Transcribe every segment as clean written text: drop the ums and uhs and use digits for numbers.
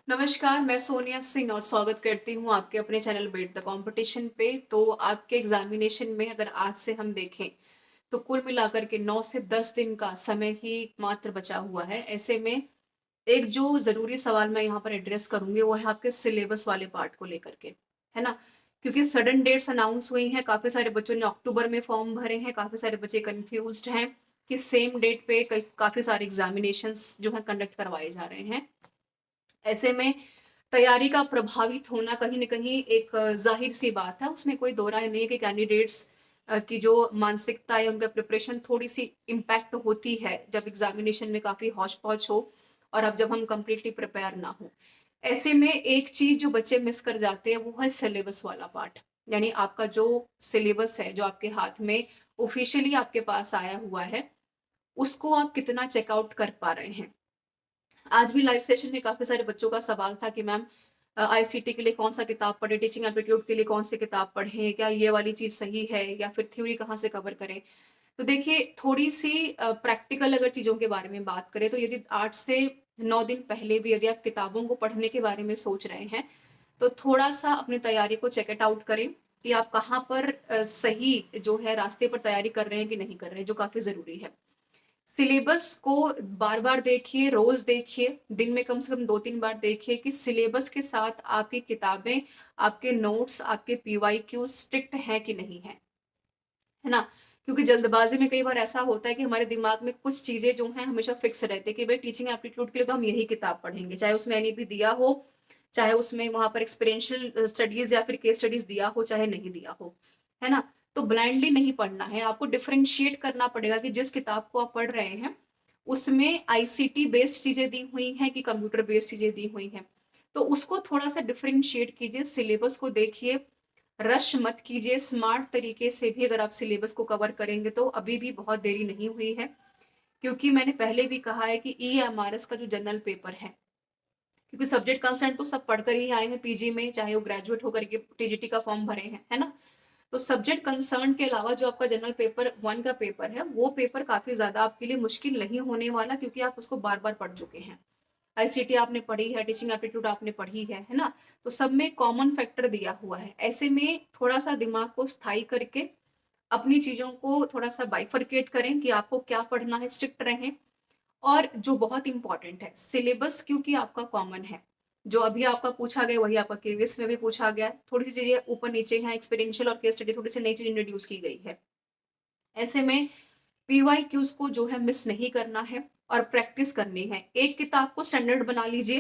नमस्कार, मैं सोनिया सिंह और स्वागत करती हूँ आपके अपने चैनल बीट द कंपटीशन पे। तो आपके एग्जामिनेशन में अगर आज से हम देखें तो कुल मिलाकर के 9 से 10 दिन का समय ही मात्र बचा हुआ है। ऐसे में एक जो ज़रूरी सवाल मैं यहाँ पर एड्रेस करूँगी वो है आपके सिलेबस वाले पार्ट को लेकर के, है ना? क्योंकि सडन डेट्स अनाउंस हुई हैं, काफ़ी सारे बच्चों ने अक्टूबर में फॉर्म भरे हैं, काफ़ी सारे बच्चे कन्फ्यूज़्ड हैं कि सेम डेट पे कई काफ़ी सारे एग्जामिनेशंस जो हैं कंडक्ट करवाए जा रहे हैं। ऐसे में तैयारी का प्रभावित होना कहीं न कहीं एक ज़ाहिर-सी बात है, उसमें कोई दो राय नहीं है कि कैंडिडेट्स की जो मानसिकता है, उनका प्रिपरेशन थोड़ी-सी इम्पैक्ट होती है, जब एग्ज़ामिनेशन में काफ़ी हौच-पौच हो और अब जब हम कंप्लीटली प्रिपेयर ना हों। ऐसे में एक चीज़ जो बच्चे मिस कर जाते हैं, वो है सिलेबस वाला पार्ट। यानी आपका जो सिलेबस है, जो आपके हाथ में ऑफ़िशियली आपके पास आया हुआ है, उसको आप कितना चेक आउट कर पा रहे हैं। आज भी लाइव सेशन में काफ़ी सारे बच्चों का सवाल था कि मैम आईसीटी के लिए कौन-सा किताब पढ़ें, टीचिंग एप्टीट्यूड के लिए कौन-सी किताब पढ़ें, क्या ये वाली चीज़ सही है या फिर थ्योरी कहाँ से कवर करें? तो देखिए थोड़ी-सी प्रैक्टिकल अगर चीज़ों के बारे में बात करें तो यदि 8 से 9 दिन पहले भी यदि आप किताबों को पढ़ने के बारे में सोच रहे हैं, तो थोड़ा-सा अपनी तैयारी को चेक इट आउट करें कि आप कहाँ पर सही जो है रास्ते पर तैयारी कर रहे हैं कि नहीं कर रहे हैं, जो काफ़ी ज़रूरी है। सिलेबस को बार-बार देखिए, रोज़ देखिए, दिन में कम से कम 2-3 बार देखिए कि सिलेबस के साथ आपकी किताबें, आपके नोट्स, आपके पीवाईक्यू स्ट्रिक्ट हैं कि नहीं हैं, है ना? क्योंकि जल्दबाज़ी में कई बार ऐसा होता है कि हमारे दिमाग में कुछ चीज़ें जो हैं हमेशा फिक्स रहती है कि भई टीचिंग एप्टीट्यूड के लिए तो हम यही किताब पढ़ेंगे, चाहे उसमें एनईपी दिया हो, चाहे उसमें वहाँ पर एक्सपीरियंशियल स्टडीज़ या फिर केस स्टडीज़ दिया हो, चाहे नहीं दिया हो, है ना? तो ब्लाइंडली नहीं पढ़ना है, आपको डिफरेंशिएट करना पड़ेगा कि जिस किताब को आप पढ़ रहे हैं, उसमें आईसीटी बेस्ड चीज़ें दी हुई हैं कि कंप्यूटर बेस्ड चीज़ें दी हुई हैं। तो उसको थोड़ा-सा डिफरेंशिएट कीजिए, सिलेबस को देखिए, रश मत कीजिए, स्मार्ट तरीके से भी अगर आप सिलेबस को कवर करेंगे तो अभी भी बहुत देरी नहीं हुई है। क्योंकि मैंने पहले भी कहा है कि ईएमआरएस का जो जनरल पेपर है, क्योंकि सब्जेक्ट कंसर्न तो सब पढ़कर ही आए हैं पीजी में, चाहे वो ग्रेजुएट होकर के टीजीटी का फॉर्म भरे हैं, है ना? तो सब्जेक्ट कंसर्न के अलावा जो आपका जनरल पेपर 1 का पेपर है, वो पेपर काफ़ी ज़्यादा आपके लिए मुश्किल नहीं होने वाला क्योंकि आप उसको बार-बार पढ़ चुके हैं। आईसीटी आपने पढ़ी है, टीचिंग एप्टीट्यूड आपने पढ़ी है ना? तो सब में कॉमन फैक्टर दिया हुआ है। ऐसे में थोड़ा-सा दिमाग को स्थायी करके अपनी चीज़ों को थोड़ा-सा बाइफरकेट करें कि आपको क्या पढ़ना है, स्ट्रिक्ट रहें। और जो बहुत इम्पोर्टेंट है, सिलेबस क्योंकि आपका कॉमन है, जो अभी आपका पूछा गया वही आपका केवीएस में भी पूछा गया है। थोड़ी-सी चीज़ें ऊपर-नीचे हैं, एक्सपेरिएंशियल और केस स्टडी थोड़ी-सी नई चीज़ इंट्रोड्यूस की गई है। ऐसे में पीवाईक्यूज़ को जो है मिस नहीं करना है और प्रैक्टिस करनी है। एक किताब को स्टैंडर्ड बना लीजिए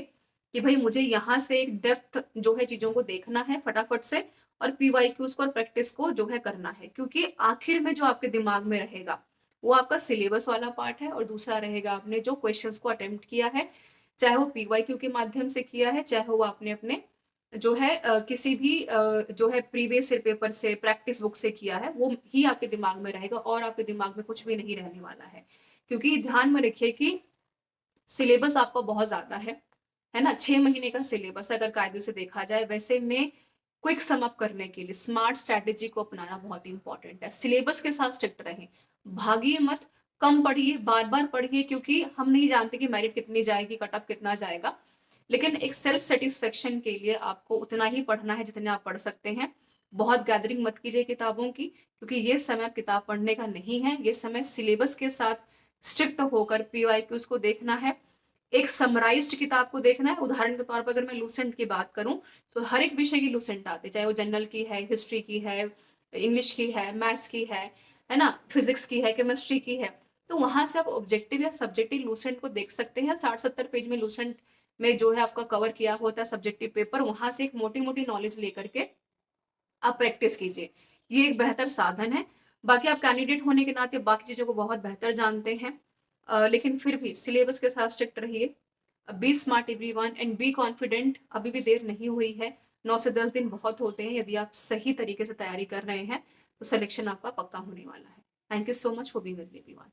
कि भई मुझे यहाँ से एक डेप्थ जो है चीज़ों को देखना है फटाफट से और पीवाईक्यूज़ को और प्रैक्टिस को जो है करना है। क्योंकि आखिर में जो आपके दिमाग में रहेगा, वो आपका सिलेबस वाला पार्ट है और दूसरा रहेगा आपने जो क्वेश्चंस को अटेम्प्ट किया है, चाहे वो पीवाईक्यू के माध्यम से किया है, चाहे वो आपने अपने जो है किसी भी जो है प्रीवियस ईयर पेपर से प्रैक्टिस बुक से किया है वो ही आपके दिमाग में रहेगा और आपके दिमाग में कुछ भी नहीं रहने वाला है। क्योंकि ध्यान में रखिए कि सिलेबस आपका बहुत ज़्यादा है ना? 6 महीने का सिलेबस अगर कायदे से देखा जाए, वैसे में क्विक सम अप करने के लिए स्मार्ट स्ट्रैटेजी को अपनाना बहुत इंपॉर्टेंट है। सिलेबस के साथ स्ट्रिक्ट रहें, भागिए मत, कम पढ़िए, बार-बार पढ़िए क्योंकि हम नहीं जानते कि मेरिट कितनी जाएगी, कट ऑफ कितना जाएगा। लेकिन एक सेल्फ सैटिस्फैक्शन के लिए आपको उतना ही पढ़ना है जितने आप पढ़ सकते हैं। बहुत गैदरिंग मत कीजिए किताबों की क्योंकि ये समय अब किताब पढ़ने का नहीं है, ये समय सिलेबस के साथ स्ट्रिक्ट होकर पीवाईक्यूज़ को देखना है। एक समराइज़्ड किताब को देखना है, उदाहरण के तौर पर अगर मैं लूसेंट की बात करूँ, तो हर एक विषय की लूसेंट आती है, चाहे वो जनरल की है, हिस्ट्री की है, इंग्लिश की है, मैथ्स की है ना? फिज़िक्स की है, केमिस्ट्री की है। तो वहाँ से आप ऑब्जेक्टिव या सब्जेक्टिव लूसेंट को देख सकते हैं, 60-70 पेज में लूसेंट में जो है आपका कवर किया होता है सब्जेक्टिव पेपर, वहाँ से एक मोटी-मोटी नॉलेज लेकर के आप प्रैक्टिस कीजिए। ये एक बेहतर साधन है। बाकी आप कैंडिडेट होने के नाते बाकी चीज़ों को बहुत बेहतर जानते हैं। लेकिन फिर भी सिलेबस के साथ स्ट्रिक्ट रहिए। Be smart everyone and be confident. अभी भी देर नहीं हुई है। 9 से 10 दिन बहुत होते हैं। यदि आप सही तरीके से तैयारी कर रहे हैं, तो सिलेक्शन आपका पक्का होने वाला है। Thank you so much for being with me everyone.